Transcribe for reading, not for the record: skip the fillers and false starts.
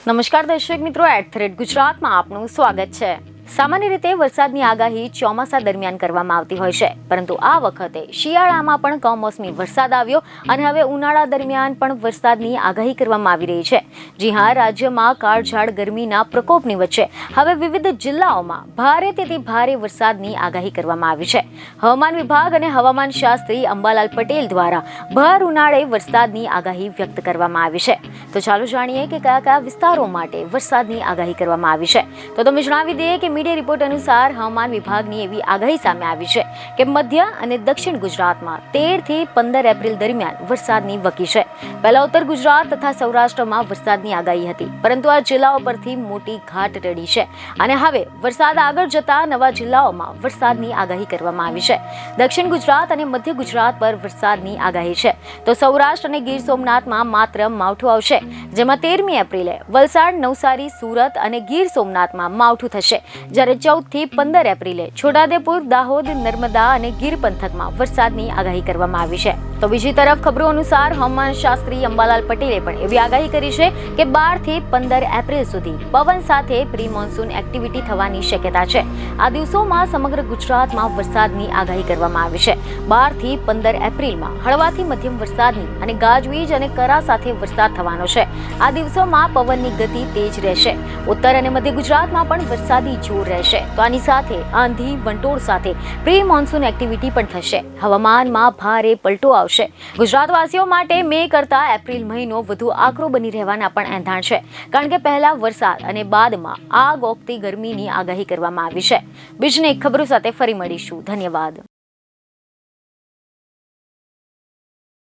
નમસ્કાર દર્શક મિત્રો, @ગુજરાતમાં આપનું સ્વાગત છે। સામાન્ય રીતે વરસાદની આગાહી ચોમાસા દરમિયાન કરવામાં આવતી હોય છે, પરંતુ આ વખતે શિયાળામાં પણ કમોસમી વરસાદ આવ્યો અને હવે ઉનાળા દરમિયાન પણ વરસાદની આગાહી કરવામાં આવી રહી છે। જી હા, રાજ્યમાં કાળઝાળ ગરમીના પ્રકોપની વચ્ચે હવે વિવિધ જિલ્લાઓમાં ભારેથી ભારે વરસાદની આગાહી કરવામાં આવી છે। હવામાન વિભાગ અને હવામાન શાસ્ત્રી અંબાલાલ પટેલ દ્વારા ભર ઉનાળે વરસાદની આગાહી વ્યક્ત કરવામાં આવી છે। તો ચાલો જાણીએ કે કયા કયા વિસ્તારો માટે વરસાદની આગાહી કરવામાં આવી છે। તો તમે જણાવી દઈએ કે મીડિયા રિપોર્ટ અનુસાર હવામાન વિભાગની એવી આગાહી સામે આવી છે કે મધ્ય અને દક્ષિણ ગુજરાતમાં 13 થી 15 એપ્રિલ દરમિયાન વરસાદની વકી છે। પહેલા ઉત્તર ગુજરાત તથા સૌરાષ્ટ્રમાં વરસાદની આગાહી હતી, પરંતુ આ જિલ્લાઓ પરથી મોટી ઘાટ ટળી છે અને હવે વરસાદ આગળ જતા નવા જિલ્લાઓમાં વરસાદની આગાહી કરવામાં આવી છે। દક્ષિણ ગુજરાત અને મધ્ય ગુજરાત પર વરસાદની આગાહી છે, તો સૌરાષ્ટ્ર અને ગીર સોમનાથમાં માત્ર માવઠું આવશે, જેમાં 13મી એપ્રિલે વલસાડ, નવસારી, સુરત અને ગીર સોમનાથમાં માવઠું થશે, જ્યારે 14 થી 15 એપ્રિલે છોટાઉદેપુર, દાહોદ, નર્મદા અને ગીર પંથકમાં વરસાદની આગાહી કરવામાં આવી છે। તો બીજી તરફ ખબરો અનુસાર હવામાન શાસ્ત્રી અંબાલાલ પટેલે પણ એવી આગાહી કરી છે કે 12 થી 15 એપ્રિલ સુધી પવન સાથે પ્રી મોન્સૂન એક્ટિવિટી થવાની શક્યતા છે। આ દિવસોમાં સમગ્ર ગુજરાતમાં વરસાદની આગાહી કરવામાં આવી છે। 12 થી 15 એપ્રિલમાં હળવાથી મધ્યમ વરસાદની અને ગાજવીજ અને કરા સાથે વરસાદ થવાનો છે। આ દિવસોમાં પવનની ગતિ તેજ રહેશે। ઉત્તર અને મધ્ય ગુજરાતમાં પણ વરસાદી જોર રહેશે, તો આની સાથે આંધી, વંટોળ સાથે પ્રી મોન્સૂન એક્ટિવિટી પણ થશે। હવામાનમાં ભારે પલટો આવશે। ગુજરાતવાસીઓ માટે મે કરતા એપ્રિલ મહિનો વધુ આકરો બની રહેવાના પણ એંધાણ છે, કારણ કે પહેલા વરસાદ અને બાદમાં આગ ઓગતી ગરમીની આગાહી કરવામાં આવી છે। બીજની ખબરો સાથે ફરી મળીશું। ધન્યવાદ।